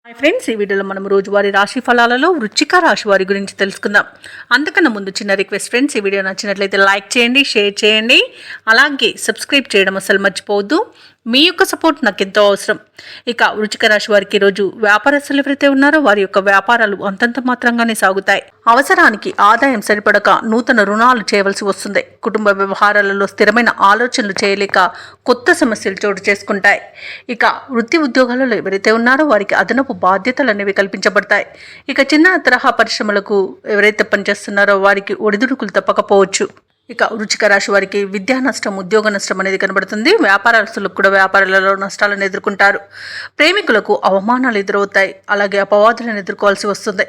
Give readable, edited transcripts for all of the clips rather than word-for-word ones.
Hi friends, ఈ వీడియోలో మనం రోజువారీ రాశి ఫలాలలో వృశ్చిక రాశి వారి గురించి తెలుసుకుందాం. అంతకన్నా ముందు చిన్న రిక్వెస్ట్ ఫ్రెండ్స్, ఈ వీడియో నచ్చినట్లయితే లైక్ చేయండి, షేర్ చేయండి, అలాగే సబ్స్క్రైబ్ చేయడం అసలు మర్చిపోవద్దు. మీ యొక్క సపోర్ట్ నాకు ఎంతో అవసరం. ఇక వృశ్చిక రాశి వారికి ఈరోజు వ్యాపారస్తులు ఎవరైతే ఉన్నారో వారి యొక్క వ్యాపారాలు అంతంత మాత్రంగానే సాగుతాయి. అవసరానికి ఆదాయం సరిపడక నూతన రుణాలు చేయవలసి వస్తుంది. కుటుంబ వ్యవహారాలలో స్థిరమైన ఆలోచనలు చేయలేక కొత్త సమస్యలు చోటు చేసుకుంటాయి. ఇక వృత్తి ఉద్యోగాలలో ఎవరైతే ఉన్నారో వారికి అదనపు బాధ్యతలు అనేవి కల్పించబడతాయి. ఇక చిన్న తరహా పరిశ్రమలకు ఎవరైతే పనిచేస్తున్నారో వారికి ఒడిదుడుకులు తప్పకపోవచ్చు. ఇక వృశ్చిక రాశి వారికి విద్యా నష్టం, ఉద్యోగ నష్టం అనేది కనబడుతుంది. వ్యాపారస్తులకు కూడా వ్యాపారాలలో నష్టాలను ఎదుర్కొంటారు. ప్రేమికులకు అవమానాలు ఎదురవుతాయి, అలాగే అపవాదులను ఎదుర్కోవాల్సి వస్తుంది.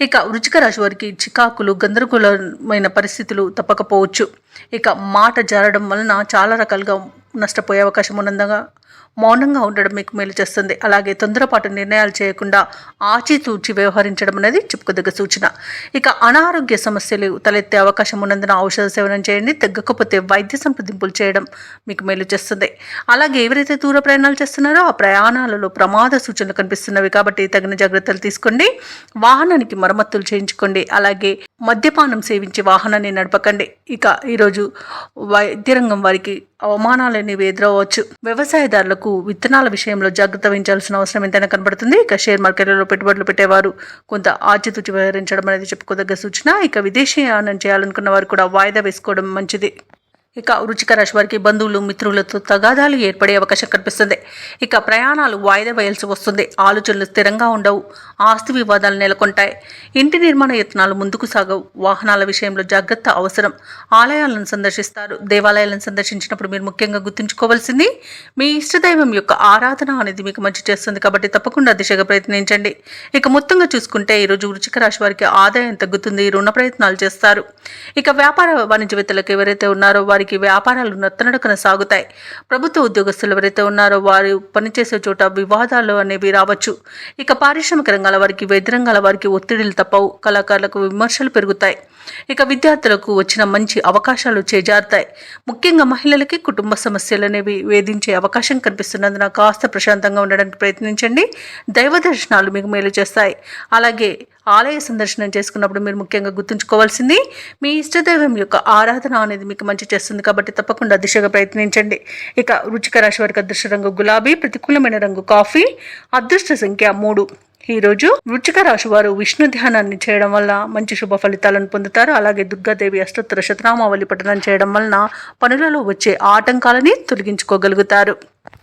ఇక వృశ్చిక రాశి వారికి చికాకులు, గందరగోళమైన పరిస్థితులు తప్పకపోవచ్చు. ఇక మాట జారడం వలన చాలా రకాలుగా నష్టపోయే అవకాశం ఉన్నందుగా మౌనంగా ఉండడం మీకు మేలు చేస్తుంది. అలాగే తొందరపాటు నిర్ణయాలు చేయకుండా ఆచితూచి వ్యవహరించడం అనేది చెప్పుకోదగ్గ సూచన. ఇక అనారోగ్య సమస్యలు తలెత్తే అవకాశం ఉన్నందున ఔషధ సేవనం చేయండి. తగ్గకపోతే వైద్య సంప్రదింపులు చేయడం మీకు మేలు చేస్తుంది. అలాగే ఎవరైతే దూర ప్రయాణాలు చేస్తున్నారో ఆ ప్రయాణాలలో ప్రమాద సూచనలు కనిపిస్తున్నవి కాబట్టి తగిన జాగ్రత్తలు తీసుకోండి. వాహనానికి మరమ్మతులు చేయించుకోండి. అలాగే మద్యపానం సేవించి వాహనాన్ని నడపకండి. ఇక ఈరోజు వైద్య రంగం వారికి అవమానాలు అనేవి ఎదురవచ్చు. వ్యవసాయదారులకు విత్తనాల విషయంలో జాగ్రత్త వహించాల్సిన అవసరం ఎంతైనా కనబడుతుంది. ఇక షేర్ మార్కెట్లలో పెట్టుబడులు పెట్టేవారు కొంత ఆచితూచి వ్యవహరించడం అనేది చెప్పుకోదగ్గ సూచన. ఇక విదేశీయానం చేయాలనుకున్న వారు కూడా వాయిదా వేసుకోవడం మంచిది. ఇక వృశ్చిక రాశి వారికి బంధువులు, మిత్రులతో తగాదాలు ఏర్పడే అవకాశం కనిపిస్తుంది. ఇక ప్రయాణాలు వాయిదా వేయాల్సి వస్తుంది. ఆలోచనలు స్థిరంగా ఉండవు. ఆస్తి వివాదాలు నెలకొంటాయి. ఇంటి నిర్మాణ యత్నాలు ముందుకు సాగవు. వాహనాల విషయంలో జాగ్రత్త అవసరం. ఆలయాలను సందర్శిస్తారు. దేవాలయాలను సందర్శించినప్పుడు మీరు ముఖ్యంగా గుర్తుంచుకోవాల్సింది మీ ఇష్టదైవం యొక్క ఆరాధన అనేది మీకు మంచి చేస్తుంది కాబట్టి తప్పకుండా దిశగా ప్రయత్నించండి. ఇక మొత్తంగా చూసుకుంటే ఈరోజు వృశ్చిక రాశి వారికి ఆదాయం తగ్గుతుంది. రుణ ప్రయత్నాలు చేస్తారు. ఇక వ్యాపార వాణిజ్యవేత్తలకు ఎవరైతే ఉన్నారో వారికి వ్యాపారాలు నత్తనడకన సాగుతాయి. ప్రభుత్వ ఉద్యోగస్తులు ఎవరైతే ఉన్నారో వారు పనిచేసే చోట వివాదాలు అనేవి రావచ్చు. ఇక పారిశ్రామిక రంగాల వారికి, వైద్య రంగాల వారికి ఒత్తిడిలు తప్పవు. కళాకారులకు విమర్శలు పెరుగుతాయి. ఇక విద్యార్థులకు వచ్చిన మంచి అవకాశాలు చేజారుతాయి. ముఖ్యంగా మహిళలకి కుటుంబ సమస్యలు అనేవి వేధించే అవకాశం కనిపిస్తున్నందున కాస్త ప్రశాంతంగా ఉండడానికి ప్రయత్నించండి. దైవ దర్శనాలు మీకు మేలు చేస్తాయి. అలాగే ఆలయ సందర్శనం చేసుకున్నప్పుడు మీరు ముఖ్యంగా గుర్తుంచుకోవాల్సింది మీ ఇష్టదైవం యొక్క ఆరాధన అనేది మీకు మంచి చేస్తుంది కాబట్టి తప్పకుండా దిశగా ప్రయత్నించండి. ఇక వృశ్చిక రాశి వారికి అదృష్ట రంగు గులాబీ, ప్రతికూలమైన రంగు కాఫీ, అదృష్ట సంఖ్య 3. ఈరోజు వృశ్చిక రాశి వారు విష్ణు ధ్యానాన్ని చేయడం వల్ల మంచి శుభ ఫలితాలను పొందుతారు. అలాగే దుర్గాదేవి అష్టోత్తర శతనామావళి పఠనం చేయడం వలన పనులలో వచ్చే ఆటంకాలని తొలగించుకోగలుగుతారు.